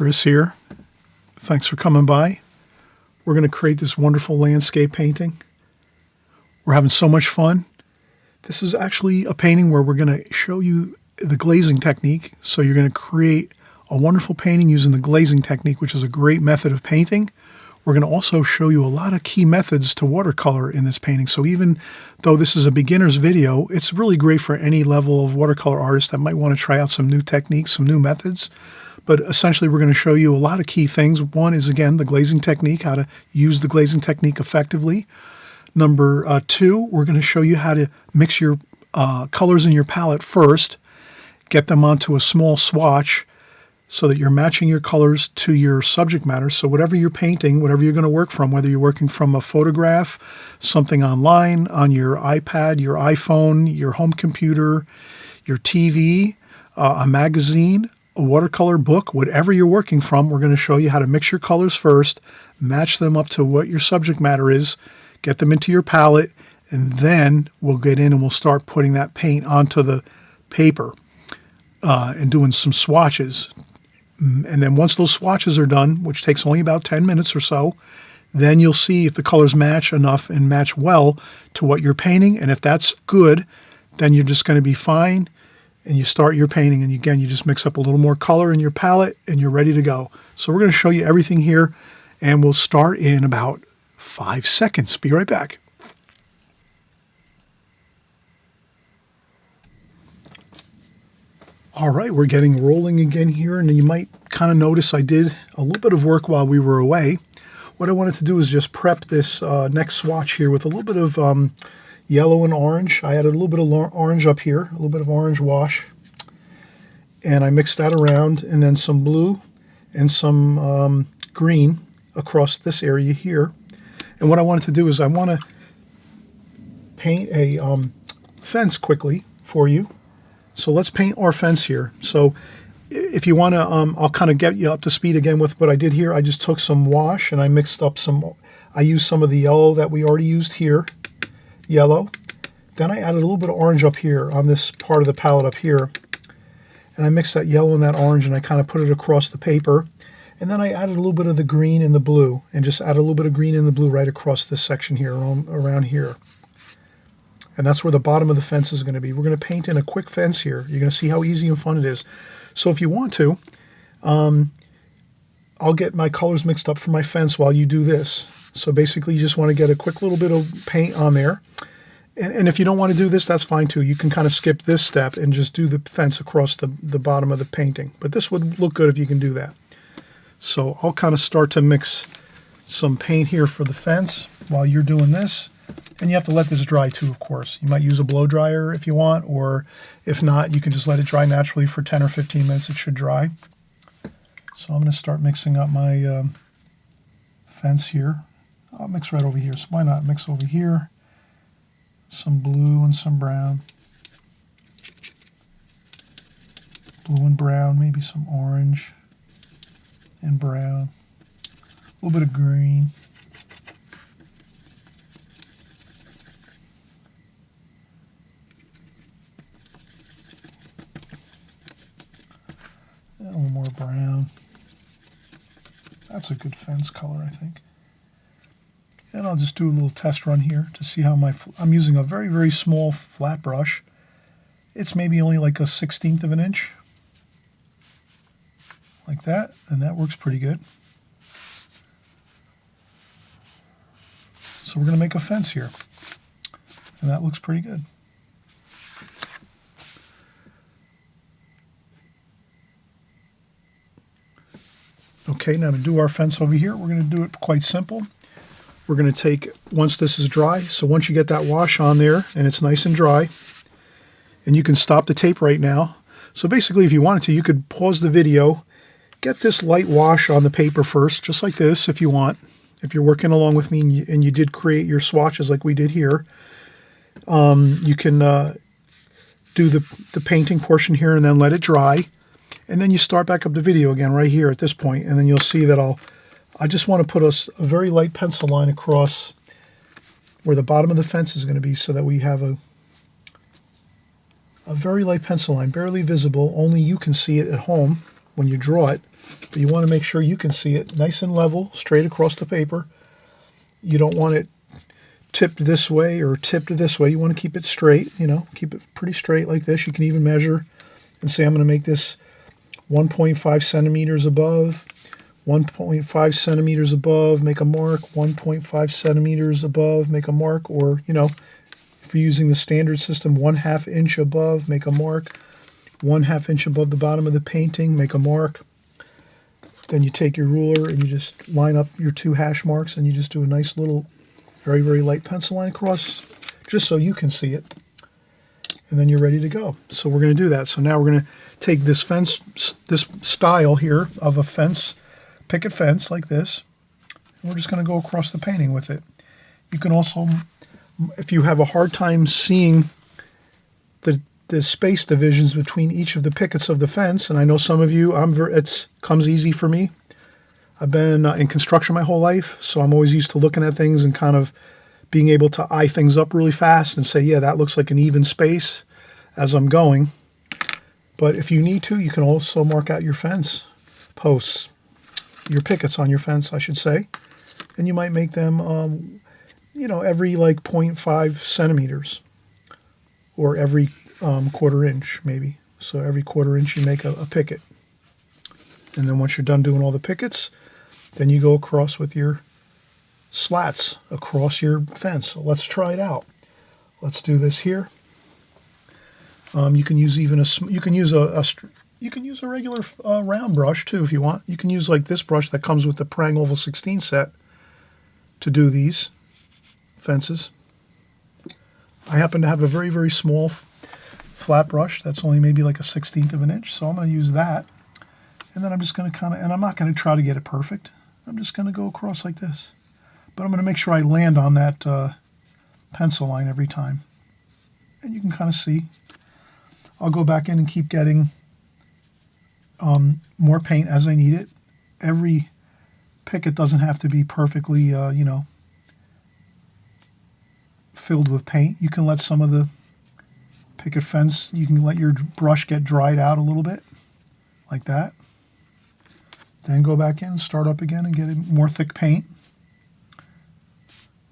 Chris here. Thanks for coming by. We're going to create this wonderful landscape painting. We're having so much fun. This is actually a painting where we're going to show you the glazing technique. So you're going to create a wonderful painting using the glazing technique, which is a great method of painting. We're going to also show you a lot of key methods to watercolor in this painting. So even though this is a beginner's video, it's really great for any level of watercolor artist that might want to try out some new techniques, some new methods. But essentially, we're going to show you a lot of key things. One is, again, the glazing technique, how to use the glazing technique effectively. Number two, we're going to show you how to mix your colors in your palette first, get them onto a small swatch so that you're matching your colors to your subject matter. So whatever you're painting, whatever you're going to work from, whether you're working from a photograph, something online, on your iPad, your iPhone, your home computer, your TV, a magazine, a watercolor book, whatever you're working from, we're going to show you how to mix your colors first, match them up to what your subject matter is, get them into your palette, and then we'll get in and we'll start putting that paint onto the paper and doing some swatches. And then once those swatches are done, which takes only about 10 minutes or so, then you'll see if the colors match enough and match well to what you're painting. And if that's good, then you're just going to be fine. And you start your painting. And again, you just mix up a little more color in your palette and you're ready to go. So we're going to show you everything here. And we'll start in about 5 seconds. Be right back. All right, we're getting rolling again here, and you might kind of notice I did a little bit of work while we were away. What I wanted to do is just prep this next swatch here with a little bit of yellow and orange. I added a little bit of orange up here, a little bit of orange wash, and I mixed that around, and then some blue and some green across this area here. And what I wanted to do is I want to paint a fence quickly for you. So let's paint our fence here. So if you want to, I'll kind of get you up to speed again with what I did here. I just took some wash and I mixed up I used some of the yellow that we already used here, yellow. Then I added a little bit of orange up here on this part of the palette up here. And I mixed that yellow and that orange and I kind of put it across the paper. And then I added a little bit of the green and the blue and just added a little bit of green and the blue right across this section here, around here. And that's where the bottom of the fence is going to be. We're going to paint in a quick fence here. You're going to see how easy and fun it is. So if you want to, I'll get my colors mixed up for my fence while you do this. So basically you just want to get a quick little bit of paint on there. And if you don't want to do this, that's fine too. You can kind of skip this step and just do the fence across the bottom of the painting. But this would look good if you can do that. So I'll kind of start to mix some paint here for the fence while you're doing this. And you have to let this dry too, of course. You might use a blow dryer if you want, or if not, you can just let it dry naturally for 10 or 15 minutes. It should dry. So I'm going to start mixing up my fence here. I'll mix right over here. So why not mix over here? Some blue and some brown. Blue and brown, maybe some orange and brown. A little bit of green. A little more brown. That's a good fence color, I think. And I'll just do a little test run here to see how I'm using a very, very small flat brush. It's maybe only like a 1/16 of an inch. Like that, and that works pretty good. So we're going to make a fence here. And that looks pretty good. Okay, now to do our fence over here, we're going to do it quite simple. We're going to take, once this is dry, so once you get that wash on there and it's nice and dry, and you can stop the tape right now. So basically, if you wanted to, you could pause the video, get this light wash on the paper first, just like this if you want. If you're working along with me and you did create your swatches like we did here, you can do the painting portion here and then let it dry. And then you start back up the video again right here at this point, and then you'll see that I just want to put a very light pencil line across where the bottom of the fence is going to be so that we have a very light pencil line, barely visible, only you can see it at home when you draw it. But you want to make sure you can see it nice and level, straight across the paper. You don't want it tipped this way or tipped this way. You want to keep it straight, you know, keep it pretty straight like this. You can even measure and say, I'm going to make this 1.5 centimeters above, 1.5 centimeters above, make a mark, 1.5 centimeters above, make a mark, or, you know, if you're using the standard system, 1/2 inch above, make a mark, 1/2 inch above the bottom of the painting, make a mark. Then you take your ruler and you just line up your 2 hash marks and you just do a nice little, very, very light pencil line across, just so you can see it. And then you're ready to go. So we're going to do that. So now we're going to take this fence, this style here of a fence, picket fence like this, and we're just going to go across the painting with it. You can also, if you have a hard time seeing the space divisions between each of the pickets of the fence, and I know some of you, it comes easy for me. I've been in construction my whole life, so I'm always used to looking at things and kind of being able to eye things up really fast and say, yeah, that looks like an even space as I'm going. But if you need to, you can also mark out your fence posts, your pickets on your fence, I should say, and you might make them, you know, every like 0.5 centimeters or every 1/4 inch maybe. So every 1/4 inch you make a picket. And then once you're done doing all the pickets, then you go across with your slats across your fence. So let's try it out. Let's do this here. You can use even you can use a regular round brush too if you want. You can use like this brush that comes with the Prang Oval 16 set to do these fences. I happen to have a very, very small flat brush that's only maybe like a 1/16 of an inch, so I'm going to use that. And then I'm just going to kind of, and I'm not going to try to get it perfect. I'm just going to go across like this. But I'm going to make sure I land on that pencil line every time. And you can kind of see. I'll go back in and keep getting more paint as I need it. Every picket doesn't have to be perfectly, you know, filled with paint. You can let some of the picket fence, you can let your brush get dried out a little bit, like that. Then go back in, start up again and get more thick paint.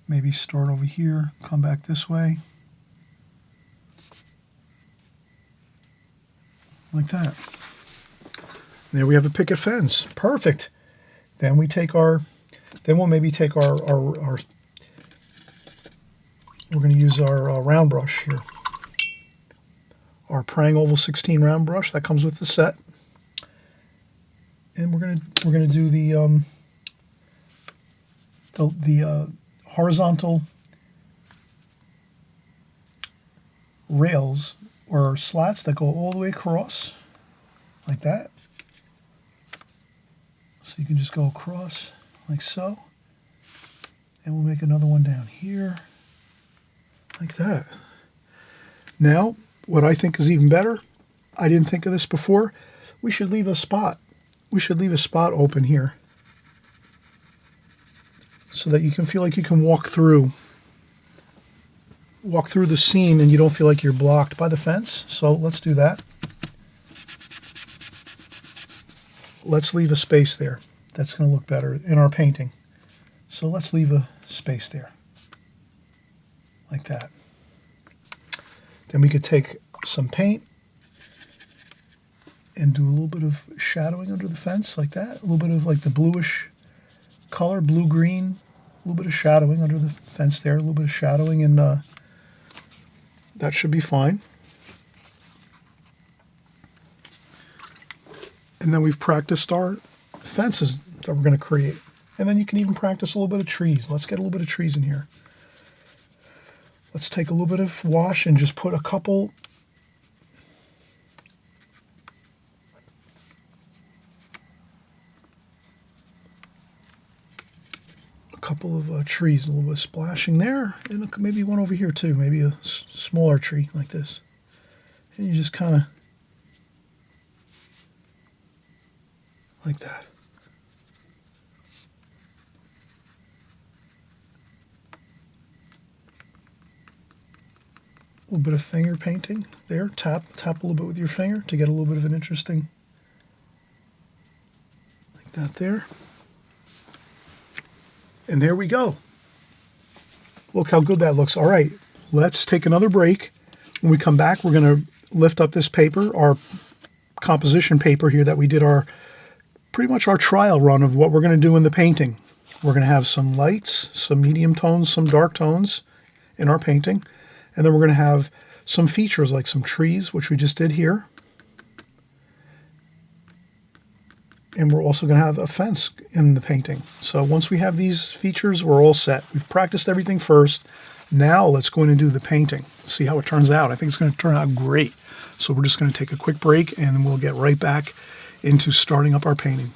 Maybe start over here, come back this way. Like that. And there we have a picket fence. Perfect. Then we take our, then we'll maybe take our we're going to use our round brush here. Our Prang Oval 16 round brush that comes with the set. And we're gonna do the horizontal rails or slats that go all the way across like that. So you can just go across like so. And we'll make another one down here like that. Now, what I think is even better, I didn't think of this before, we should leave a spot. We should leave a spot open here so that you can feel like you can walk through the scene and you don't feel like you're blocked by the fence. So let's do that. Let's leave a space there. That's going to look better in our painting. So let's leave a space there like that. Then we could take some paint and do a little bit of shadowing under the fence like that. A little bit of like the bluish color, blue-green, a little bit of shadowing under the fence there, a little bit of shadowing, and that should be fine. And then we've practiced our fences that we're going to create. And then you can even practice a little bit of trees. Let's get a little bit of trees in here. Let's take a little bit of wash and just put a couple of trees, a little bit of splashing there, and maybe one over here too, maybe a smaller tree like this. And you just kind of like that. A little bit of finger painting there. Tap a little bit with your finger to get a little bit of an interesting that there. And there we go. Look how good that looks. All right, let's take another break. When we come back, we're going to lift up this paper, our composition paper here that we did pretty much our trial run of what we're going to do in the painting. We're going to have some lights, some medium tones, some dark tones in our painting. And then we're going to have some features like some trees, which we just did here. And we're also going to have a fence in the painting. So once we have these features, we're all set. We've practiced everything first. Now let's go in and do the painting. See how it turns out. I think it's going to turn out great. So we're just going to take a quick break and we'll get right back into starting up our painting.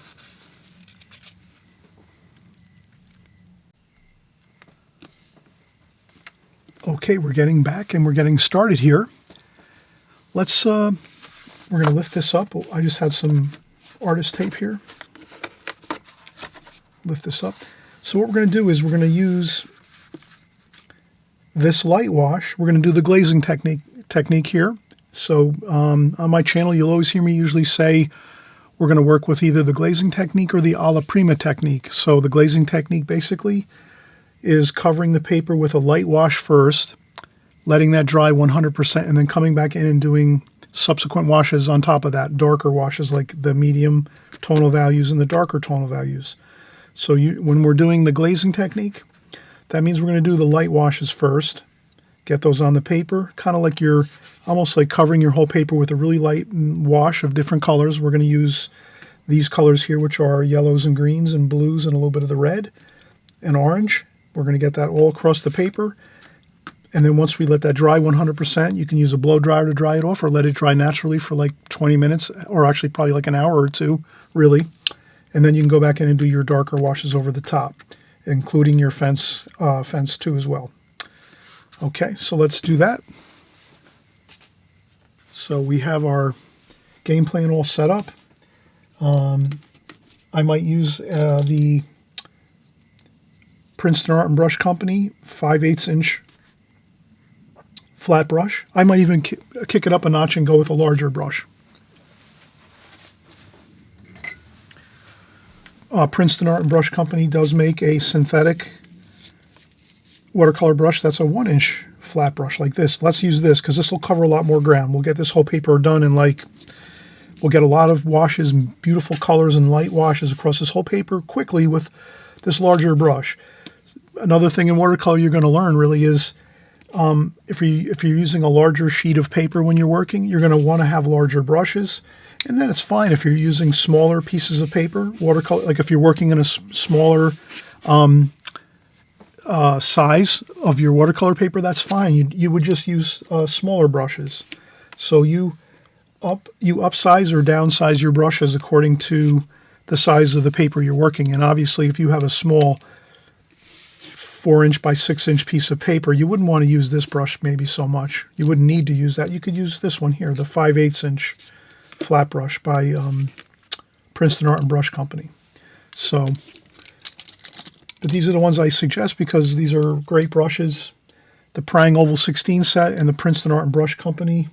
Okay, we're getting back and we're getting started here. We're going to lift this up. I just had some artist tape here. Lift this up. So what we're going to do is we're going to use this light wash. We're going to do the glazing technique here. So on my channel, you'll always hear me usually say we're going to work with either the glazing technique or the alla prima technique. So the glazing technique basically is covering the paper with a light wash first, letting that dry 100%, and then coming back in and doing subsequent washes on top of that, darker washes like the medium tonal values and the darker tonal values. So when we're doing the glazing technique, that means we're going to do the light washes first, get those on the paper, kind of like you're almost like covering your whole paper with a really light wash of different colors. We're going to use these colors here, which are yellows and greens and blues and a little bit of the red and orange. We're going to get that all across the paper. And then once we let that dry 100%, you can use a blow dryer to dry it off or let it dry naturally for like 20 minutes, or actually probably like an hour or two, really. And then you can go back in and do your darker washes over the top, including your fence too as well. Okay, so let's do that. So we have our game plan all set up. I might use the Princeton Art and Brush Company 5/8 inch flat brush. I might even kick it up a notch and go with a larger brush. Princeton Art and Brush Company does make a synthetic watercolor brush that's a 1-inch flat brush like this. Let's use this because this will cover a lot more ground. We'll get this whole paper done in we'll get a lot of washes and beautiful colors and light washes across this whole paper quickly with this larger brush. Another thing in watercolor you're going to learn really is if you're using a larger sheet of paper when you're working, you're going to want to have larger brushes. And then it's fine if you're using smaller pieces of paper, watercolor, like if you're working in a smaller size of your watercolor paper, that's fine. You would just use smaller brushes. So you upsize or downsize your brushes according to the size of the paper you're working in. Obviously, if you have a small 4-inch by 6-inch piece of paper, you wouldn't want to use this brush maybe so much. You wouldn't need to use that. You could use this one here, the 5/8 inch flat brush by Princeton Art and Brush Company. So, but these are the ones I suggest because these are great brushes. The Prang Oval 16 set and the Princeton Art and Brush Company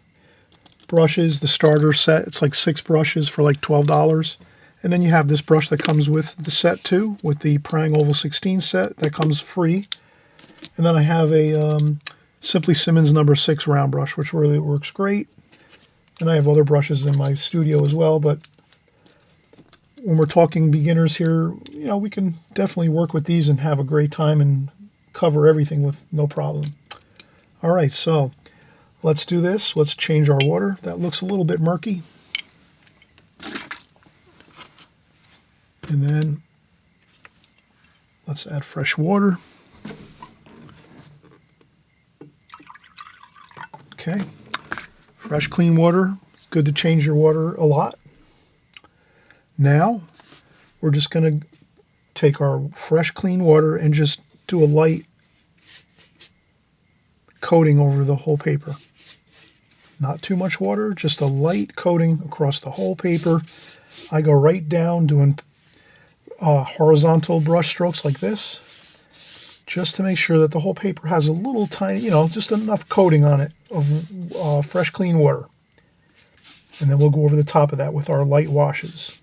brushes, the starter set, it's like 6 brushes for like $12. And then you have this brush that comes with the set too, with the Prang Oval 16 set that comes free. And then I have a Simply Simmons number 6 round brush, which really works great. And I have other brushes in my studio as well, but when we're talking beginners here, we can definitely work with these and have a great time and cover everything with no problem. All right, so let's do this. Let's change our water. That looks a little bit murky. And then let's add fresh water. Okay, fresh clean water. It's good to change your water a lot. Now we're just going to take our fresh clean water and just do a light coating over the whole paper. Not too much water, just a light coating across the whole paper. I go right down doing horizontal brush strokes like this, just to make sure that the whole paper has a little tiny, just enough coating on it of fresh clean water. And then we'll go over the top of that with our light washes.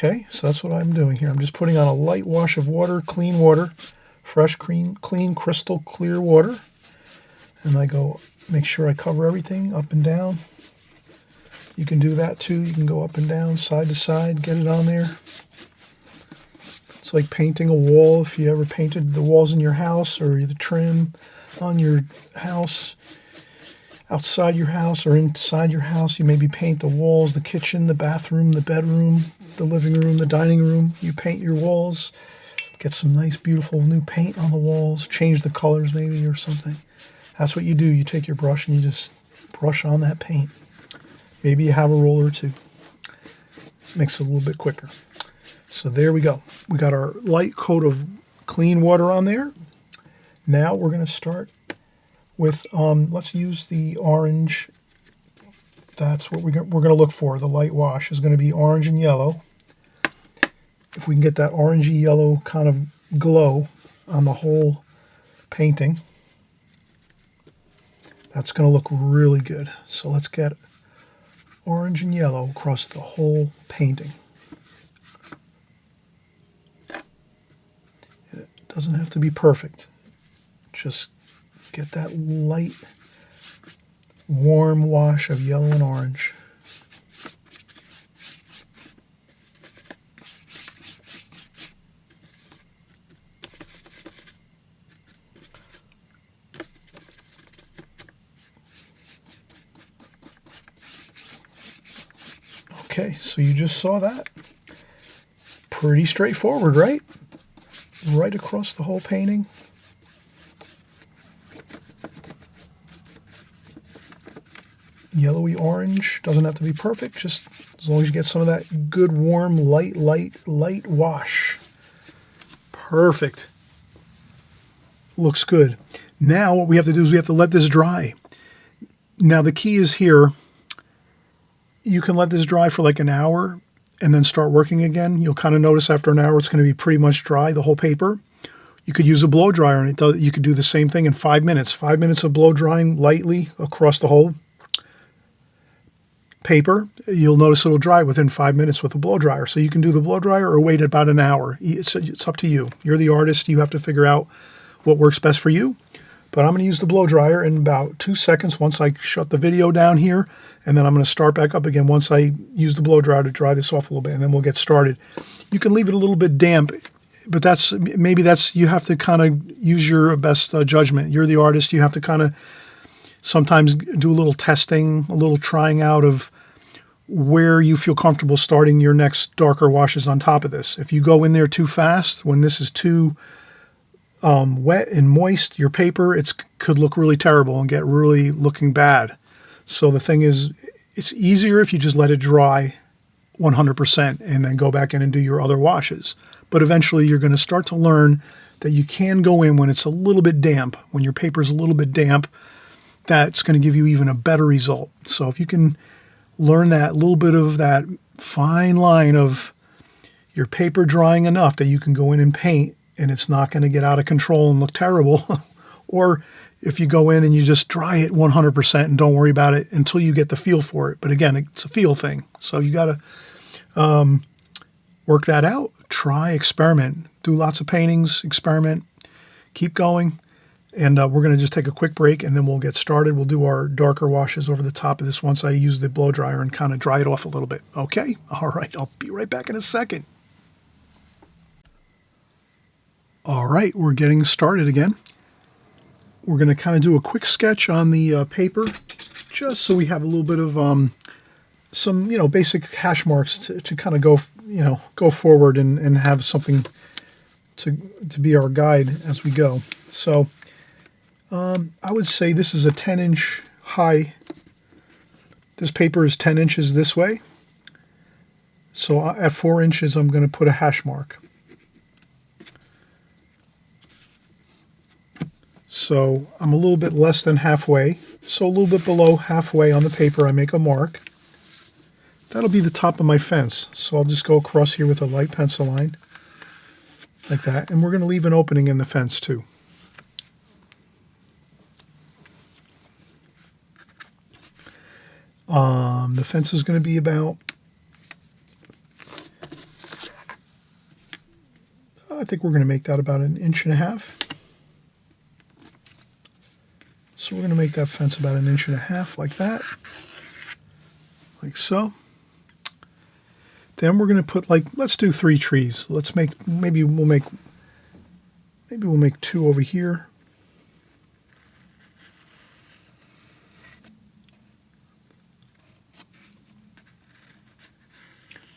Okay, so that's what I'm doing here. I'm just putting on a light wash of water, fresh, clean, crystal clear water. And I go make sure I cover everything up and down. You can do that too. You can go up and down, side to side, get it on there. It's like painting a wall. If you ever painted the walls in your house or the trim on your house, outside your house or inside your house, you maybe paint the walls, the kitchen, the bathroom, the bedroom, the living room, the dining room. You paint your walls, get some nice, beautiful new paint on the walls, change the colors maybe or something. That's what you do. You take your brush and you just brush on that paint. Maybe you have a roller too. Makes it a little bit quicker. So there we go. We got our light coat of clean water on there. Now we're going to start with, let's use the orange. That's what we're going to look for. The light wash is going to be orange and yellow. If we can get that orangey yellow kind of glow on the whole painting, that's going to look really good. So let's get orange and yellow across the whole painting. It doesn't have to be perfect. Just get that light, warm wash of yellow and orange. Okay, so you just saw that. Pretty straightforward, right? Right across the whole painting. Yellowy orange, doesn't have to be perfect, just as long as you get some of that good warm light wash. Perfect. Looks good. Now what we have to do is we have to let this dry. Now the key is here. You can let this dry for like an hour and then start working again. You'll kind of notice after an hour it's going to be pretty much dry, the whole paper. You could use a blow dryer and you could do the same thing in 5 minutes. 5 minutes of blow drying lightly across the whole paper. You'll notice it'll dry within 5 minutes with a blow dryer. So you can do the blow dryer or wait about an hour. It's up to you. You're the artist. You have to figure out what works best for you. But I'm going to use the blow dryer in about 2 seconds once I shut the video down here. And then I'm going to start back up again once I use the blow dryer to dry this off a little bit. And then we'll get started. You can leave it a little bit damp, but you have to kind of use your best judgment. You're the artist. You have to kind of sometimes do a little testing, a little trying out of where you feel comfortable starting your next darker washes on top of this. If you go in there too fast, when this is too wet and moist, your paper, could look really terrible and get really looking bad. So the thing is, it's easier if you just let it dry 100% and then go back in and do your other washes. But eventually you're going to start to learn that you can go in when it's a little bit damp. When your paper is a little bit damp, that's going to give you even a better result. So if you can learn that little bit of that fine line of your paper drying enough that you can go in and paint and it's not going to get out of control and look terrible, or if you go in and you just dry it 100% and don't worry about it until you get the feel for it. But again, it's a feel thing. So you got to work that out, try, experiment, do lots of paintings, experiment, keep going. And we're going to just take a quick break and then we'll get started. We'll do our darker washes over the top of this once I use the blow dryer and kind of dry it off a little bit. Okay? All right. I'll be right back in a second. All right. We're getting started again. We're going to kind of do a quick sketch on the paper just so we have a little bit of some, basic hash marks to kind of go forward and have something to be our guide as we go. So I would say this is a 10-inch high. This paper is 10 inches this way. So at 4 inches, I'm going to put a hash mark. So I'm a little bit less than halfway. So a little bit below halfway on the paper, I make a mark. That'll be the top of my fence. So I'll just go across here with a light pencil line like that. And we're going to leave an opening in the fence too. The fence is going to be about I think we're going to make that about 1.5 inches. So we're going to make that fence about 1.5 inches like that. Like so. Then we're going to put, like, let's do 3 trees. Let's make, maybe we'll make 2 over here.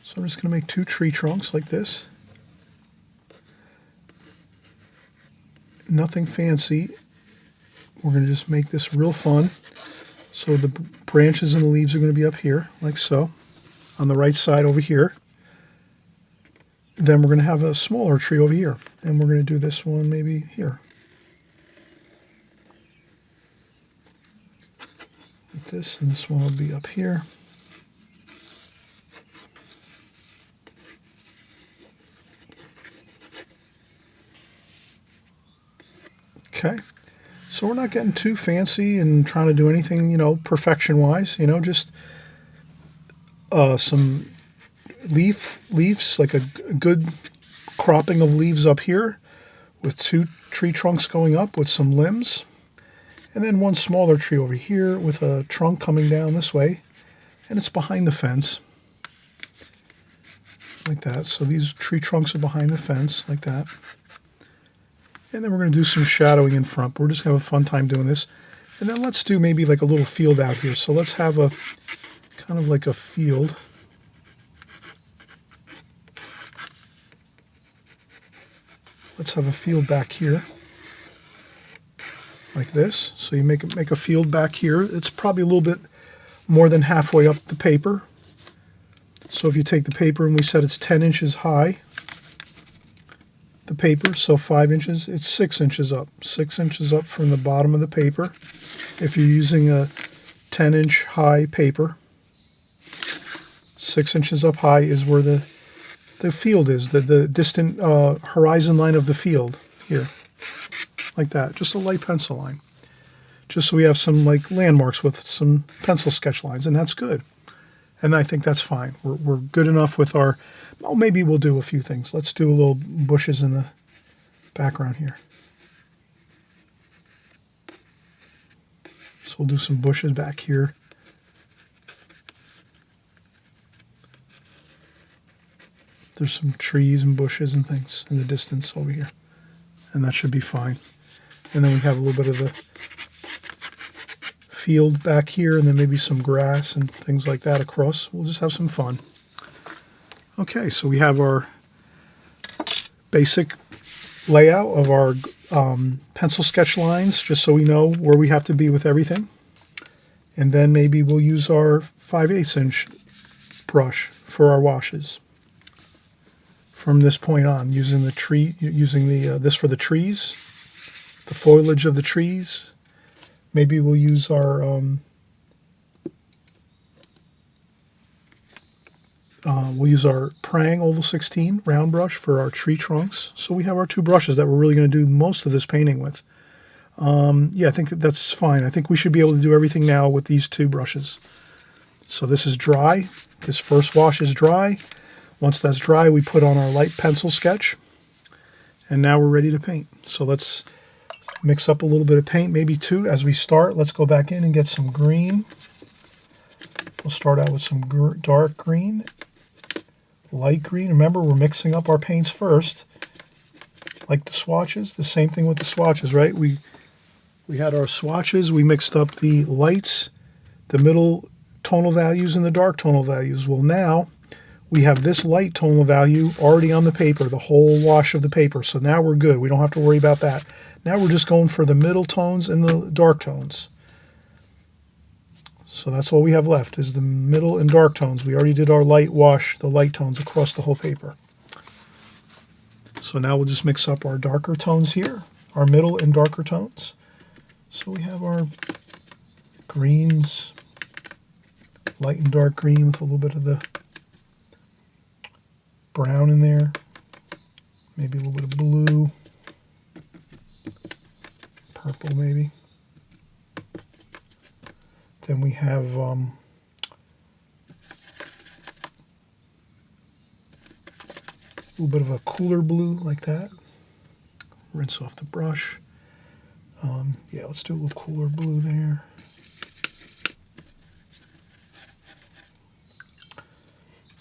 So I'm just going to make 2 tree trunks like this. Nothing fancy. We're going to just make this real fun. So the branches and the leaves are going to be up here, like so, on the right side over here. Then we're going to have a smaller tree over here. And we're going to do this one maybe here. Like this, and this one will be up here. Okay, so we're not getting too fancy and trying to do anything, you know, perfection-wise. You know, just some leaves, like a good cropping of leaves up here, with 2 tree trunks going up with some limbs, and then 1 smaller tree over here with a trunk coming down this way, and it's behind the fence, like that. So these tree trunks are behind the fence, like that. And then we're going to do some shadowing in front. We're just going to have a fun time doing this. And then let's do maybe like a little field out here. So let's have a kind of like a field. Let's have a field back here, like this. So you make a field back here. It's probably a little bit more than halfway up the paper. So if you take the paper and we said it's 10 inches high, the paper, so 5 inches, it's 6 inches up. 6 inches up from the bottom of the paper. If you're using a 10-inch high paper, 6 inches up high is where the field is, the distant horizon line of the field here, like that. Just a light pencil line, just so we have some like landmarks with some pencil sketch lines, and that's good. And I think that's fine. We're good enough with our, well, maybe we'll do a few things. Let's do a little bushes in the background here. So we'll do some bushes back here. There's some trees and bushes and things in the distance over here. And that should be fine. And then we have a little bit of the field back here, and then maybe some grass and things like that across. We'll just have some fun. Okay, so we have our basic layout of our pencil sketch lines, just so we know where we have to be with everything. And then maybe we'll use our 5/8 inch brush for our washes. From this point on, using the tree, using the this for the trees, the foliage of the trees. Maybe we'll use our Prang Oval 16 round brush for our tree trunks. So we have our 2 brushes that we're really going to do most of this painting with. Yeah, I think that's fine. I think we should be able to do everything now with these 2 brushes. So this is dry. This first wash is dry. Once that's dry, we put on our light pencil sketch. And now we're ready to paint. So let's mix up a little bit of paint, maybe 2 as we start. Let's go back in and get some green. We'll start out with some dark green, light green. Remember, we're mixing up our paints first, like the swatches. The same thing with the swatches, right? We had our swatches. We mixed up the lights, the middle tonal values, and the dark tonal values. Well, now we have this light tonal value already on the paper, the whole wash of the paper. So now we're good. We don't have to worry about that. Now we're just going for the middle tones and the dark tones. So that's all we have left is the middle and dark tones. We already did our light wash, the light tones across the whole paper. So now we'll just mix up our darker tones here, our middle and darker tones. So we have our greens, light and dark green with a little bit of the brown in there, maybe a little bit of blue, purple maybe. Then we have little bit of a cooler blue like that. Rinse off the brush. Yeah, let's do a little cooler blue there.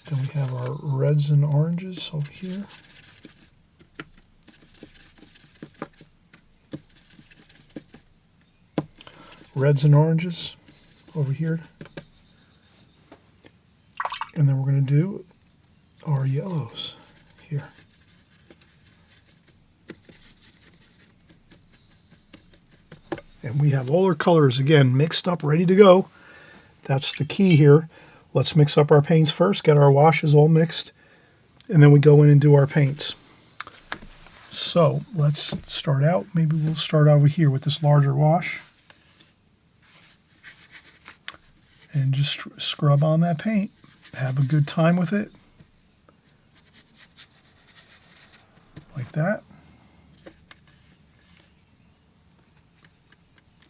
Then we have our reds and oranges over here. Reds and oranges over here. And then we're going to do our yellows here. And we have all our colors, again, mixed up, ready to go. That's the key here. Let's mix up our paints first, get our washes all mixed, and then we go in and do our paints. So let's start out. Maybe we'll start over here with this larger wash. And just scrub on that paint. Have a good time with it. Like that.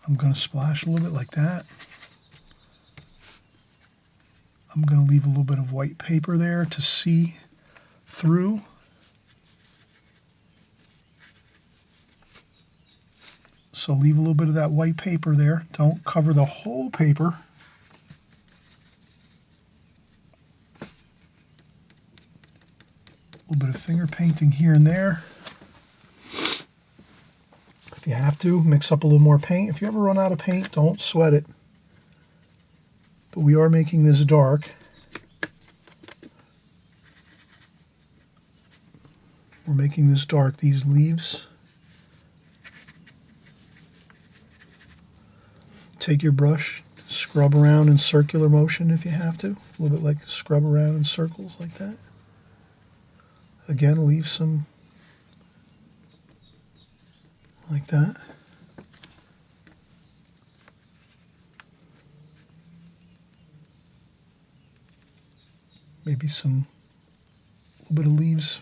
I'm going to splash a little bit like that. I'm going to leave a little bit of white paper there to see through. So leave a little bit of that white paper there. Don't cover the whole paper. A little bit of finger painting here and there. If you have to, mix up a little more paint. If you ever run out of paint, don't sweat it. But we are making this dark. We're making this dark, these leaves. Take your brush, scrub around in circular motion if you have to. A little bit like scrub around in circles like that. Again, leave some like that. Maybe some little bit of leaves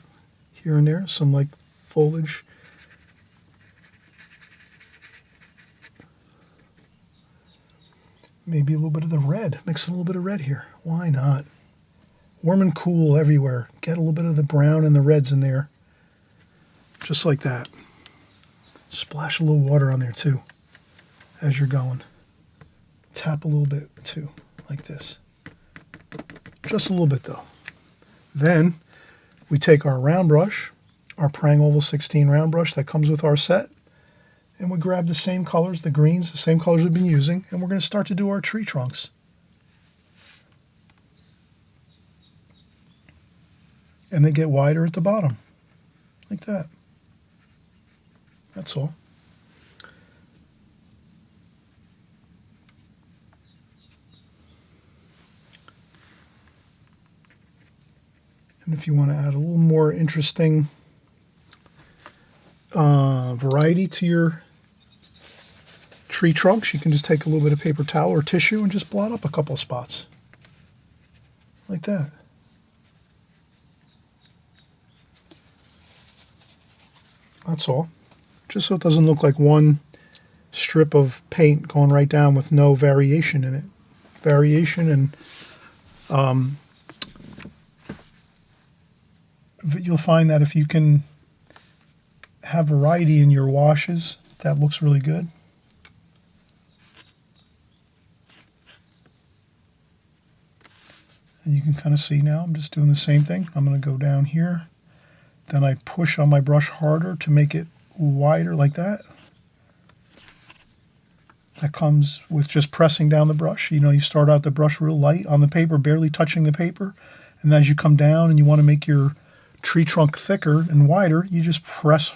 here and there, some like foliage. Maybe a little bit of the red. Mix a little bit of red here. Why not? Warm and cool everywhere. Get a little bit of the brown and the reds in there. Just like that. Splash a little water on there too as you're going. Tap a little bit too, like this. Just a little bit though. Then we take our round brush, our Prang Oval 16 round brush that comes with our set, and we grab the same colors, the greens, the same colors we've been using, and we're going to start to do our tree trunks. And they get wider at the bottom, like that. That's all. And if you want to add a little more interesting variety to your tree trunks, you can just take a little bit of paper towel or tissue and just blot up a couple of spots. Like that. That's all. Just so it doesn't look like one strip of paint going right down with no variation in it. Variation, and you'll find that if you can have variety in your washes, that looks really good. And you can kind of see now, I'm just doing the same thing. I'm going to go down here. Then I push on my brush harder to make it wider like that. That comes with just pressing down the brush. You know, you start out the brush real light on the paper, barely touching the paper. And as you come down and you want to make your tree trunk thicker and wider, you just press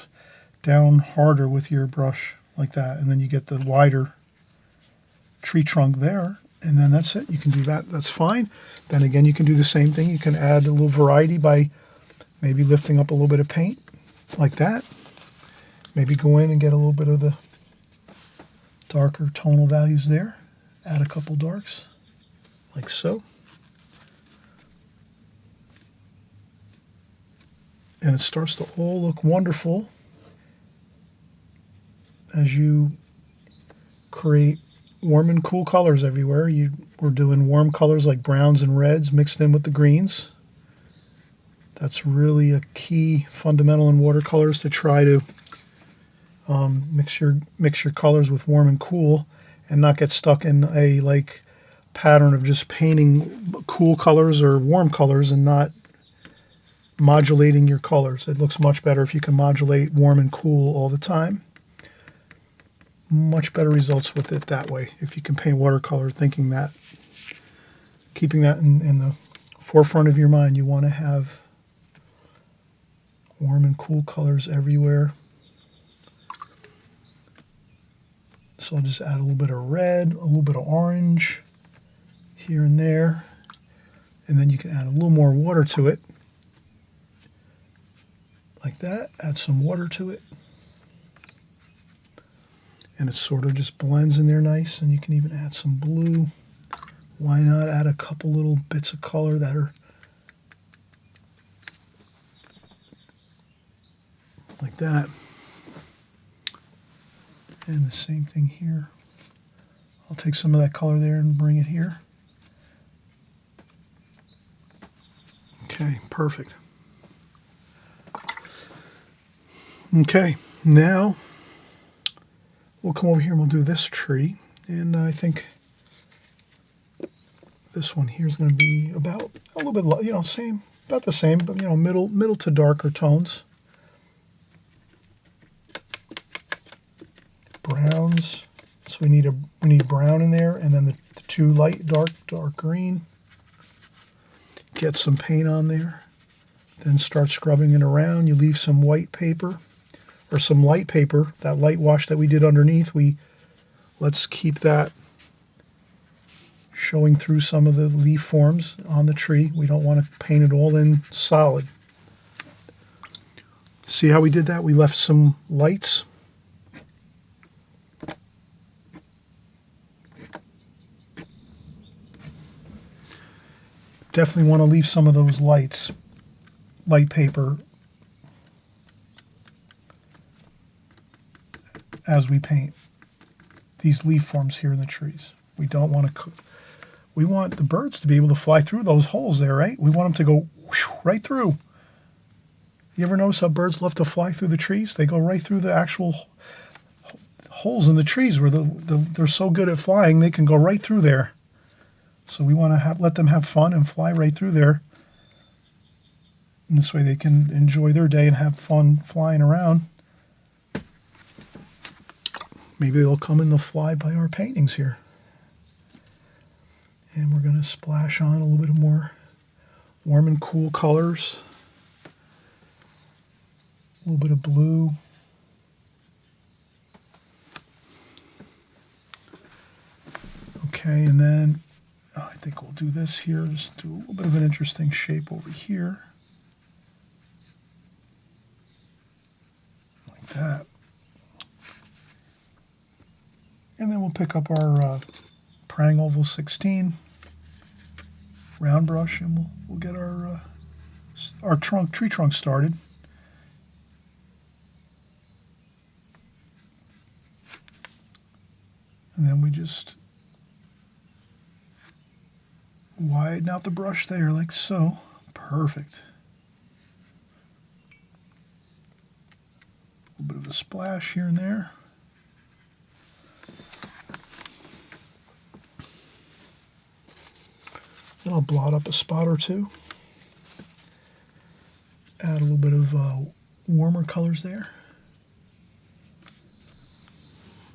down harder with your brush like that. And then you get the wider tree trunk there. And then that's it. You can do that. That's fine. Then again, you can do the same thing. You can add a little variety by maybe lifting up a little bit of paint like that. Maybe go in and get a little bit of the darker tonal values there. Add a couple darks, like so. And it starts to all look wonderful as you create warm and cool colors everywhere. We're doing warm colors like browns and reds mixed in with the greens. That's really a key fundamental in watercolors, to try to mix your colors with warm and cool, and not get stuck in a pattern of just painting cool colors or warm colors and not modulating your colors. It looks much better if you can modulate warm and cool all the time. Much better results with it that way. If you can paint watercolor thinking that, keeping that in the forefront of your mind, you want to have warm and cool colors everywhere. So I'll just add a little bit of red, a little bit of orange here and there, and then you can add a little more water to it, like that. Add some water to it, and it sort of just blends in there nice. And you can even add some blue. Why not add a couple little bits of color that are like that. And the same thing here. I'll take some of that color there and bring it here. Okay, perfect. Okay, now we'll come over here and we'll do this tree. And I think this one here is going to be about a little bit, about the same, but middle to darker tones. Browns, so we need brown in there, and then the two light dark green. Get some paint on there, then start scrubbing it around. You leave some white paper or some light paper, that light wash that we did underneath. Let's keep that showing through some of the leaf forms on the tree. We don't want to paint it all in solid. See how we did that? We left some lights. Definitely want to leave some of those light paper as we paint these leaf forms here in the trees. We don't want to, we want the birds to be able to fly through those holes there, right? We want them to go whoosh, right through. You ever notice how birds love to fly through the trees? They go right through the actual holes in the trees where they're so good at flying, they can go right through there. So we want to let them have fun and fly right through there. And this way they can enjoy their day and have fun flying around. Maybe they'll come and they'll fly by our paintings here. And we're going to splash on a little bit more warm and cool colors. A little bit of blue. Okay, and then I think we'll do this here. Just do a little bit of an interesting shape over here. Like that. And then we'll pick up our Prang Oval 16 round brush, and we'll get our tree trunk started. And then we just widen out the brush there like so. Perfect. A little bit of a splash here and there. Then I'll blot up a spot or two. Add a little bit of warmer colors there.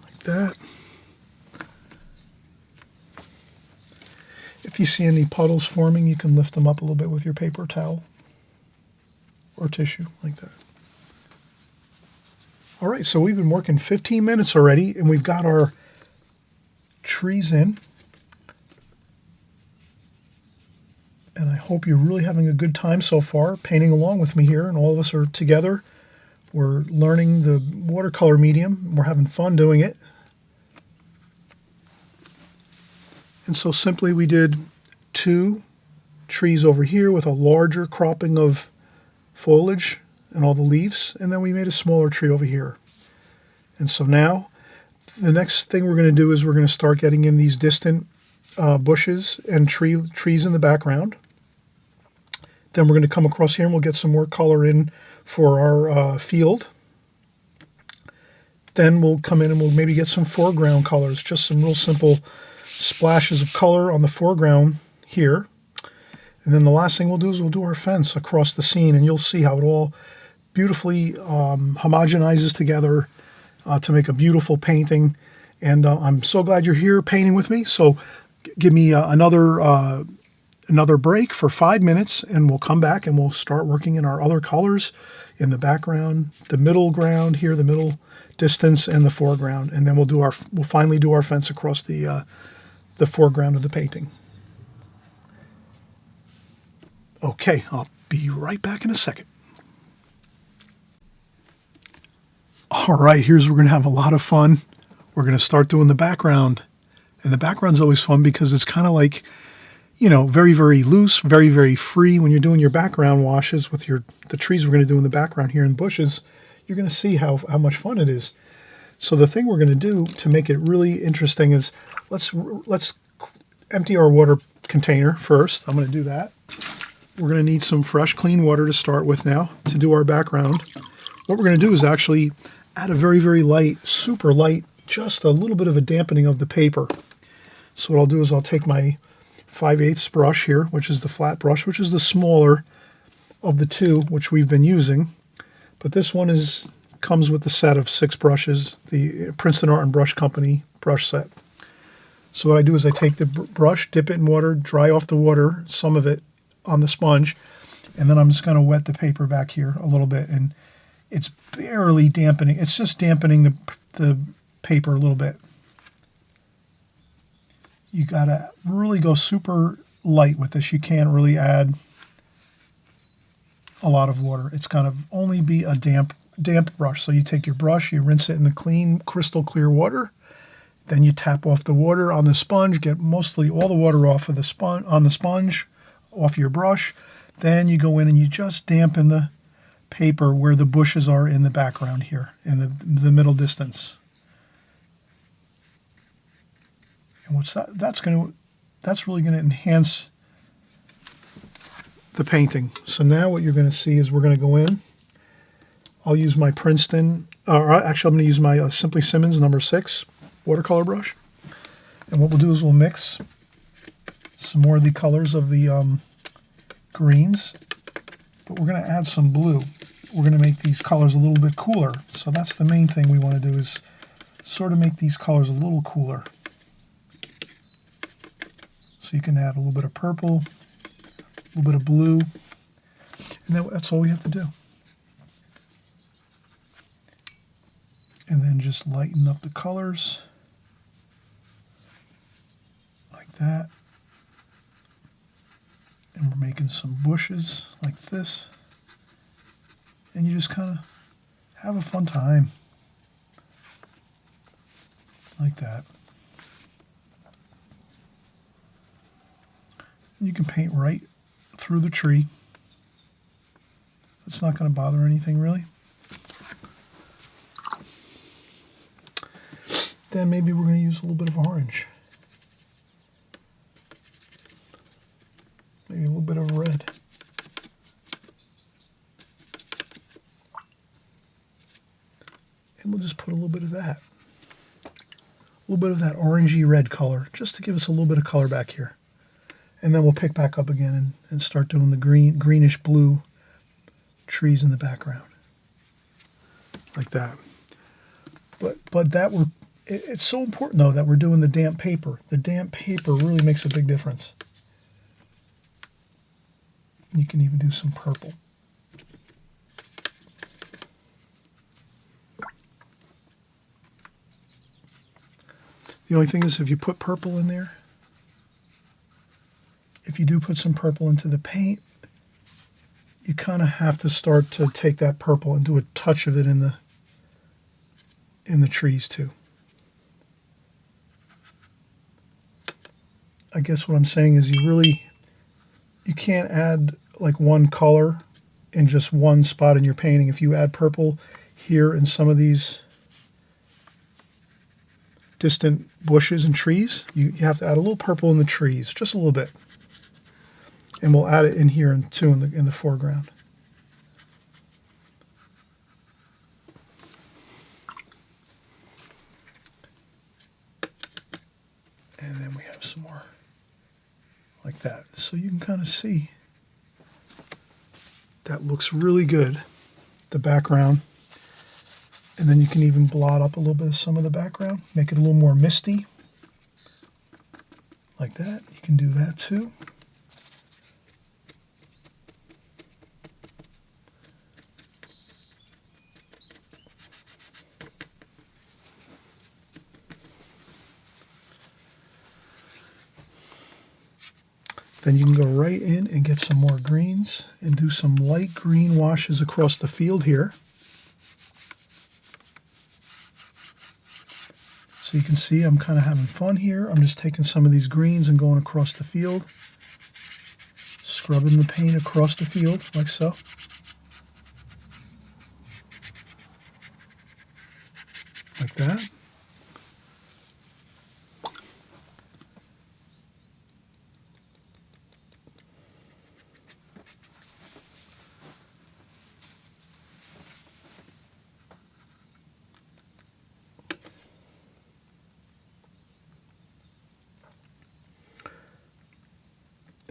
Like that. If you see any puddles forming, you can lift them up a little bit with your paper towel or tissue, like that. All right, so we've been working 15 minutes already, and we've got our trees in. And I hope you're really having a good time so far, painting along with me here, and all of us are together. We're learning the watercolor medium. We're having fun doing it. And so simply we did 2 trees over here with a larger cropping of foliage and all the leaves, and then we made a smaller tree over here. And so now the next thing we're going to do is we're going to start getting in these distant bushes and trees in the background. Then we're going to come across here and we'll get some more color in for our field. Then we'll come in and we'll maybe get some foreground colors, just some real simple splashes of color on the foreground here. And then the last thing we'll do is we'll do our fence across the scene, and you'll see how it all beautifully homogenizes together to make a beautiful painting. And I'm so glad you're here painting with me. So give me another break for 5 minutes, and we'll come back and we'll start working in our other colors in the background, the middle ground here, the middle distance, and the foreground. And then we'll finally do our fence across the foreground of the painting. Okay, I'll be right back in a second. All right, here's where we're going to have a lot of fun. We're going to start doing the background. And the background's always fun because it's kind of like, very, very loose, very, very free. When you're doing your background washes with the trees we're going to do in the background here in bushes, you're going to see how much fun it is. So the thing we're going to do to make it really interesting is let's empty our water container first. I'm going to do that. We're going to need some fresh, clean water to start with now to do our background. What we're going to do is actually add a very, very light, super light, just a little bit of a dampening of the paper. So what I'll do is I'll take my 5/8 brush here, which is the flat brush, which is the smaller of the two which we've been using. But this one comes with the set of 6 brushes, the Princeton Art and Brush Company brush set. So what I do is I take the brush, dip it in water, dry off the water, some of it on the sponge, and then I'm just going to wet the paper back here a little bit, and it's barely dampening. It's just dampening the paper a little bit. You got to really go super light with this. You can't really add a lot of water. It's going to only be a damp brush. So you take your brush, you rinse it in the clean, crystal clear water, then you tap off the water on the sponge, get mostly all the water off of the sponge, off your brush. Then you go in and you just dampen the paper where the bushes are in the background here, in the middle distance. And that's really going to enhance the painting. So now what you're going to see is we're going to go in. I'll use my Princeton, or actually I'm going to use my Simply Simmons number 6 watercolor brush. And what we'll do is we'll mix some more of the colors of the greens, but we're going to add some blue. We're going to make these colors a little bit cooler. So that's the main thing we want to do, is sort of make these colors a little cooler. So you can add a little bit of purple, a little bit of blue, and that's all we have to do. And then just lighten up the colors like that. And we're making some bushes like this. And you just kind of have a fun time like that. And you can paint right through the tree. It's not going to bother anything really. Then maybe we're going to use a little bit of orange. Maybe a little bit of red. And we'll just put a little bit of that. A little bit of that orangey red color, just to give us a little bit of color back here. And then we'll pick back up again and start doing the greenish blue trees in the background. Like that. But it's so important though that we're doing the damp paper. The damp paper really makes a big difference. You can even do some purple. The only thing is, if you put purple in there, if you do put some purple into the paint, you kind of have to start to take that purple and do a touch of it in the trees too. I guess what I'm saying is you can't add like one color in just one spot in your painting. If you add purple here in some of these distant bushes and trees, you have to add a little purple in the trees, just a little bit. And we'll add it in here too in the foreground. And then we have some more like that. So you can kind of see that looks really good, the background. And then you can even blot up a little bit of some of the background, make it a little more misty. Like that. You can do that too. Then you can go right in and get some more greens and do some light green washes across the field here. So you can see I'm kind of having fun here. I'm just taking some of these greens and going across the field, scrubbing the paint across the field like so. Like that.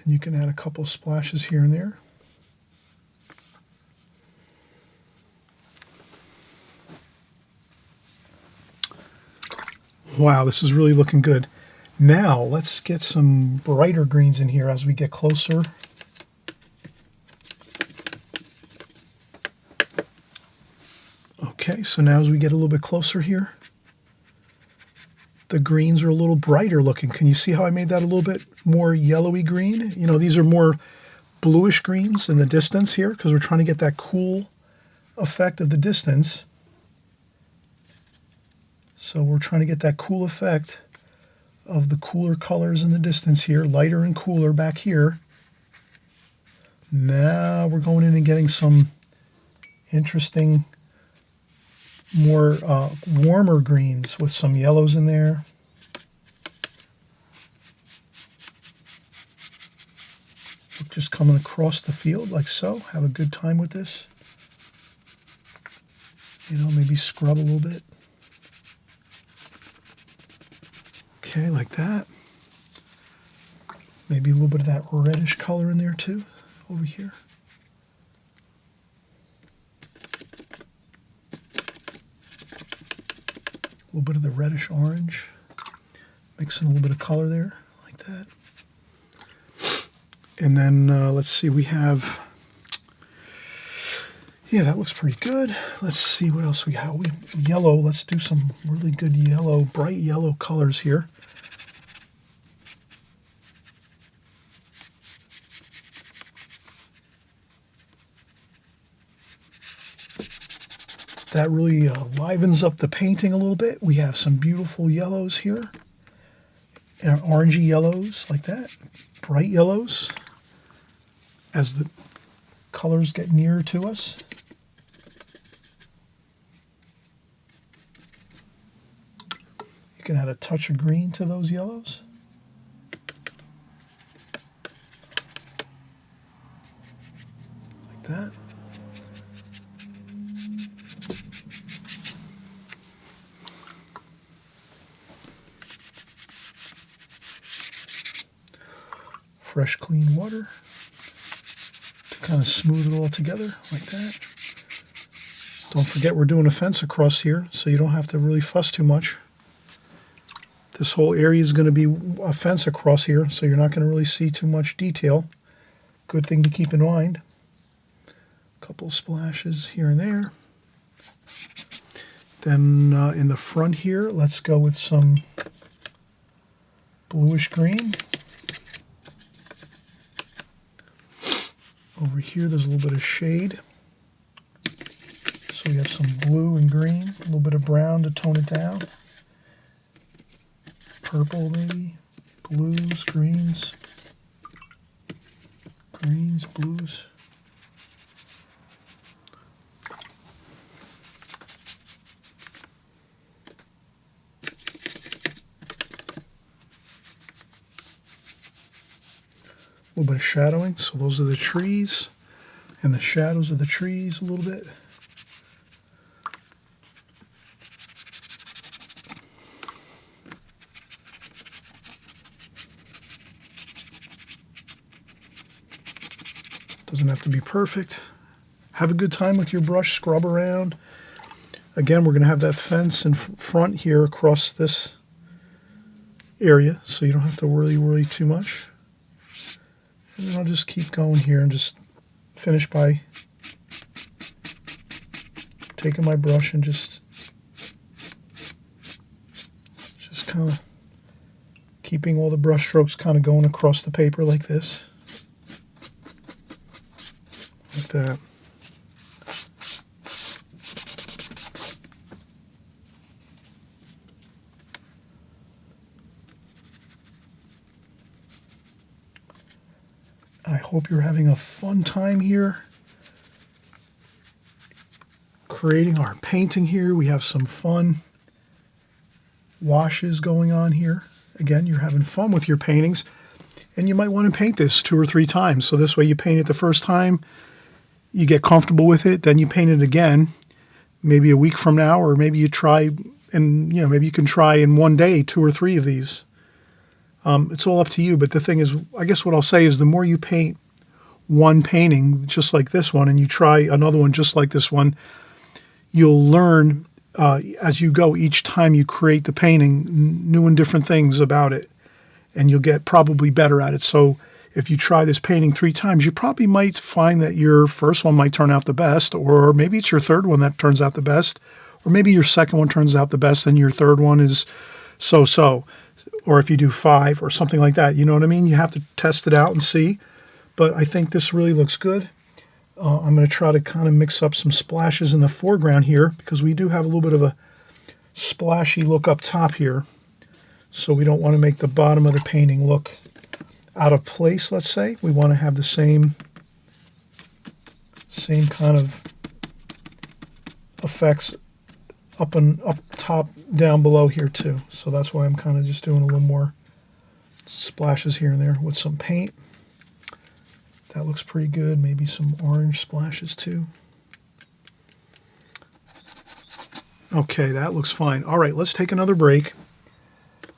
And you can add a couple splashes here and there. Wow, this is really looking good. Now let's get some brighter greens in here as we get closer. Okay, so now as we get a little bit closer here, the greens are a little brighter looking. Can you see how I made that a little bit more yellowy green? You know, these are more bluish greens in the distance here because we're trying to get that cool effect of the distance. So we're trying to get that cool effect of the cooler colors in the distance here, lighter and cooler back here. Now we're going in and getting some interesting, more warmer greens with some yellows in there. Just coming across the field like so. Have a good time with this. You know, maybe scrub a little bit. Okay, like that. Maybe a little bit of that reddish color in there too, over here. A little bit of the reddish orange. Mixing a little bit of color there, like that. And then let's see, we have, yeah, that looks pretty good. Let's see what else we have. Yellow, let's do some really good yellow, bright yellow colors here. That really livens up the painting a little bit. We have some beautiful yellows here. And orangey yellows like that. Bright yellows as the colors get nearer to us. You can add a touch of green to those yellows. Like that. Fresh, clean water to kind of smooth it all together like that. Don't forget we're doing a fence across here, so you don't have to really fuss too much. This whole area is going to be a fence across here, so you're not going to really see too much detail. Good thing to keep in mind. A couple splashes here and there. Then in the front here, let's go with some bluish green. Over here, there's a little bit of shade. So we have some blue and green, a little bit of brown to tone it down. Purple maybe, blues, greens, blues. A little bit of shadowing. So those are the trees and the shadows of the trees a little bit. Doesn't have to be perfect. Have a good time with your brush, scrub around. Again, we're going to have that fence in front here across this area, so you don't have to worry too much. And then I'll just keep going here and just finish by taking my brush and just kind of keeping all the brush strokes kind of going across the paper like this. Like that. I hope you're having a fun time here creating our painting here. We have some fun washes going on here. Again, you're having fun with your paintings, and you might want to paint this 2 or 3 times. So this way you paint it the first time, you get comfortable with it, then you paint it again, maybe a week from now, or maybe you try, and maybe you can try in one day 2 or 3 of these. It's all up to you, but the thing is, I guess what I'll say is the more you paint one painting just like this one and you try another one just like this one, you'll learn as you go each time you create the painting new and different things about it, and you'll get probably better at it. So if you try this painting 3 times, you probably might find that your first one might turn out the best, or maybe it's your third one that turns out the best, or maybe your second one turns out the best and your third one is so-so. Or if you do 5 or something like that, you know what I mean? You have to test it out and see. But I think this really looks good. I'm going to try to kind of mix up some splashes in the foreground here, because we do have a little bit of a splashy look up top here. So we don't want to make the bottom of the painting look out of place, let's say. We want to have the same kind of effects up top, down below here too. So that's why I'm kind of just doing a little more splashes here and there with some paint. That looks pretty good. Maybe some orange splashes too. Okay, that looks fine. All right, let's take another break.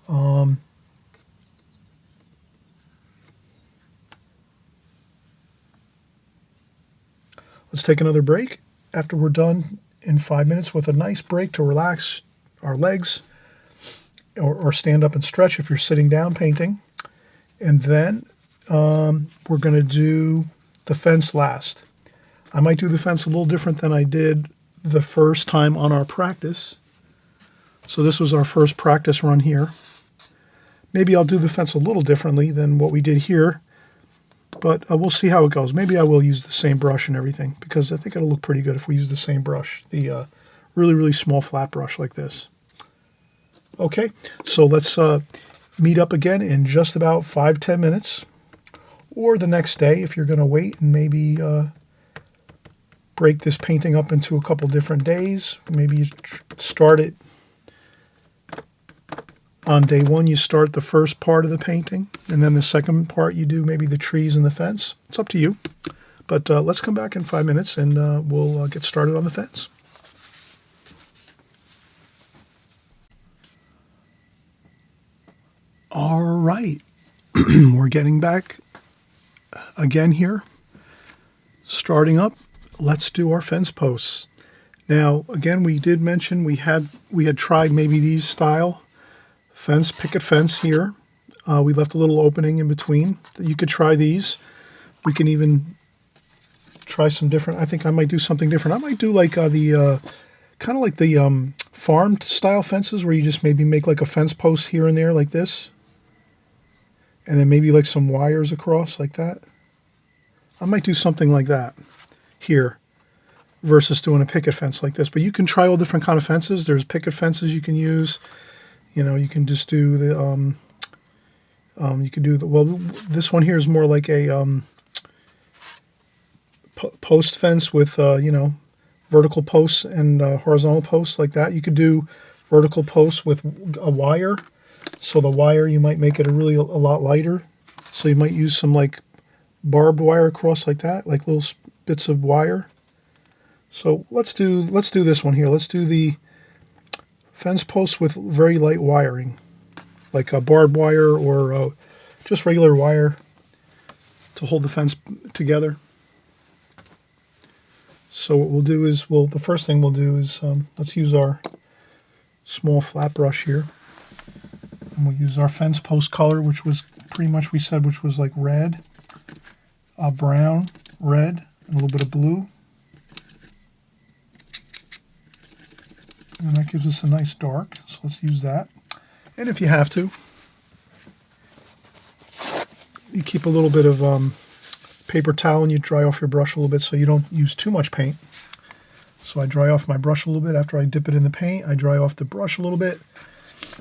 Let's take another break after we're done in 5 minutes, with a nice break to relax our legs or stand up and stretch if you're sitting down painting. And then we're going to do the fence last. I might do the fence a little different than I did the first time on our practice. So this was our first practice run here. Maybe I'll do the fence a little differently than what we did here, but we'll see how it goes. Maybe I will use the same brush and everything, because I think it'll look pretty good if we use the same brush, the really, really small flat brush like this. Okay, so let's meet up again in just about 5-10 minutes, or the next day if you're going to wait and maybe break this painting up into a couple different days. Maybe you start it on day 1, you start the first part of the painting, and then the second part you do maybe the trees and the fence. It's up to you. But let's come back in 5 minutes and we'll get started on the fence. All right, we're getting back again here. Starting up, let's do our fence posts. Now, again, we did mention we had tried maybe these style fence, picket fence here. We left a little opening in between. You could try these. We can even try some different. I think I might do something different. I might do like the kind of like the farm style fences, where you just maybe make like a fence post here and there like this, and then maybe like some wires across like that. I might do something like that here versus doing a picket fence like this. But you can try all different kind of fences. There's picket fences you can use. You can just do the, you can do the, well, this one here is more like a post fence with, vertical posts and horizontal posts like that. You could do vertical posts with a wire. So the wire, you might make it a lot lighter. So you might use some like barbed wire across like that, like little bits of wire. So let's do this one here. Let's do the fence post with very light wiring, like a barbed wire or just regular wire to hold the fence together. So what we'll do is, the first thing we'll do is, let's use our small flat brush here. And we'll use our fence post color, which was pretty much, we said, which was like red, brown, red, and a little bit of blue. And that gives us a nice dark, so let's use that. And if you have to, you keep a little bit of paper towel and you dry off your brush a little bit so you don't use too much paint. So I dry off my brush a little bit. After I dip it in the paint, I dry off the brush a little bit.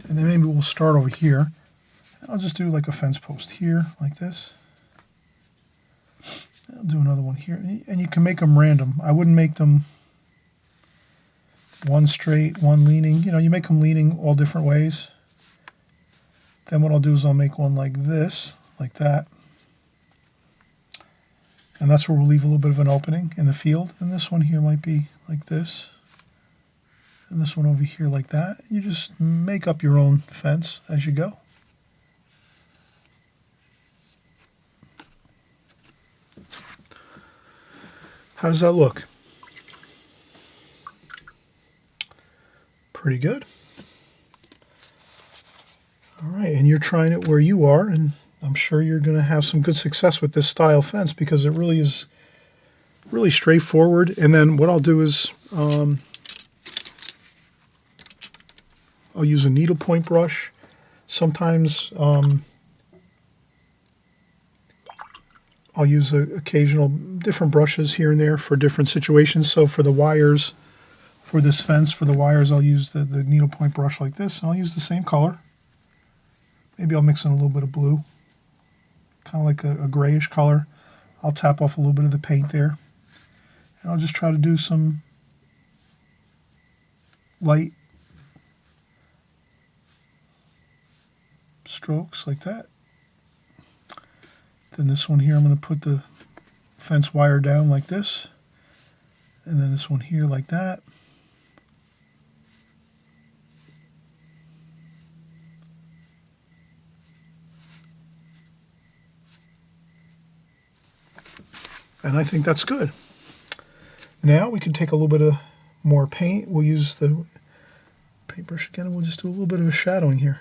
And then maybe we'll start over here. I'll just do like a fence post here, like this. I'll do another one here. And you can make them random. I wouldn't make them one straight, one leaning. You know, you make them leaning all different ways. Then what I'll do is I'll make one like this, like that. And that's where we'll leave a little bit of an opening in the field. And this one here might be like this. And this one over here like that. You just make up your own fence as you go. How does that look? Pretty good. All right, and you're trying it where you are, and I'm sure you're going to have some good success with this style fence because it really is really straightforward. And then what I'll do is I'll use a needlepoint brush. Sometimes I'll use occasional different brushes here and there for different situations. So for the wires, for this fence, for the wires, I'll use the needlepoint brush like this. And I'll use the same color. Maybe I'll mix in a little bit of blue, kind of like a grayish color. I'll tap off a little bit of the paint there. And I'll just try to do some light strokes like that. Then this one here, I'm going to put the fence wire down like this. And then this one here like that. And I think that's good. Now we can take a little bit of more paint. We'll use the paintbrush again and we'll just do a little bit of a shadowing here.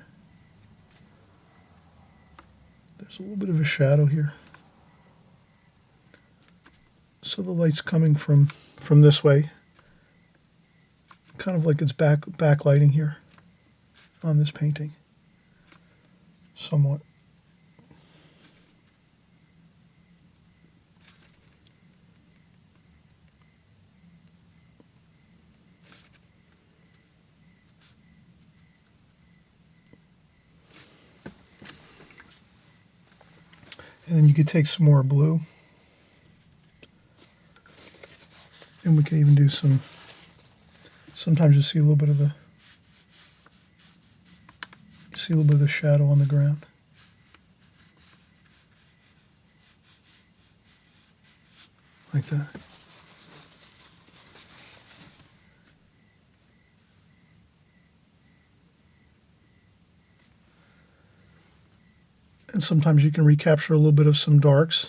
There's a little bit of a shadow here. So the light's coming from this way. Kind of like it's backlighting here on this painting. Somewhat. And then you could take some more blue. And we can even do sometimes you see a little bit of the shadow on the ground. Like that. And sometimes you can recapture a little bit of some darks.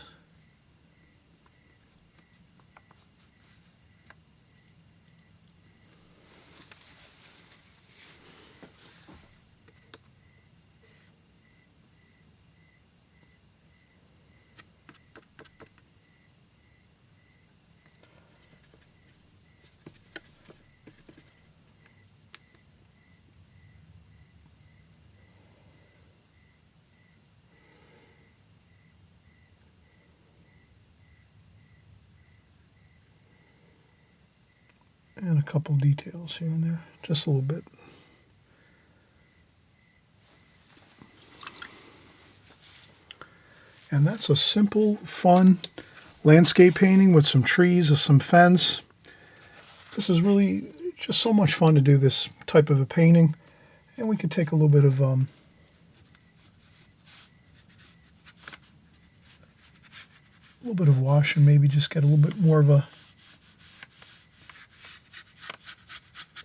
And a couple details here and there, just a little bit. And that's a simple, fun landscape painting with some trees or some fence. This is really just so much fun to do this type of a painting. And we could take a little bit of little bit of wash and maybe just get a little bit more of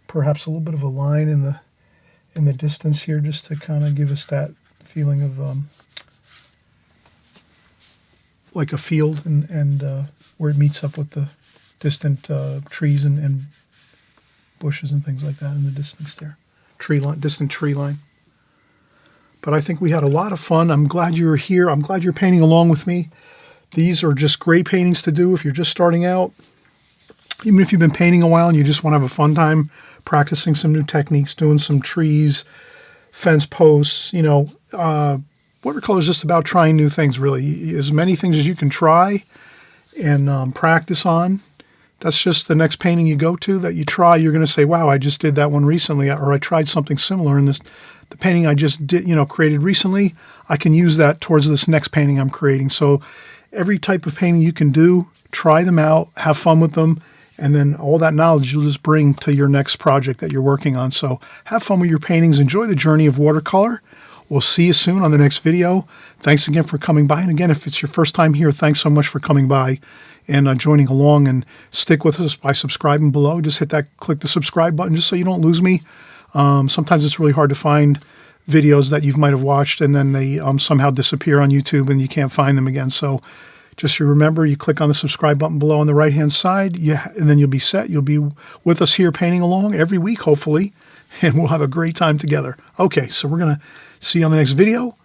perhaps a little bit of a line in the distance here, just to kind of give us that feeling of like a field, and where it meets up with the distant trees and bushes and things like that in the distance there. Distant tree line. But I think we had a lot of fun. I'm glad you were here. I'm glad you're painting along with me. These are just great paintings to do if you're just starting out. Even if you've been painting a while and you just want to have a fun time practicing some new techniques, doing some trees, fence posts, watercolor is just about trying new things, really. As many things as you can try and practice on. That's just the next painting you go to that you try. You're going to say, wow, I just did that one recently, or I tried something similar in the painting I just did, created recently. I can use that towards this next painting I'm creating. So every type of painting you can do, try them out, have fun with them, and then all that knowledge you'll just bring to your next project that you're working on. So have fun with your paintings. Enjoy the journey of watercolor. We'll see you soon on the next video. Thanks again for coming by. And again, if it's your first time here, thanks so much for coming by and joining along, and stick with us by subscribing below. Just click the subscribe button just so you don't lose me. Sometimes it's really hard to find videos that you might have watched and then they somehow disappear on YouTube and you can't find them again. So just remember, you click on the subscribe button below on the right-hand side, and then you'll be set. You'll be with us here painting along every week, hopefully, and we'll have a great time together. Okay, so we're going to see you on the next video.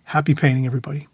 Happy painting, everybody.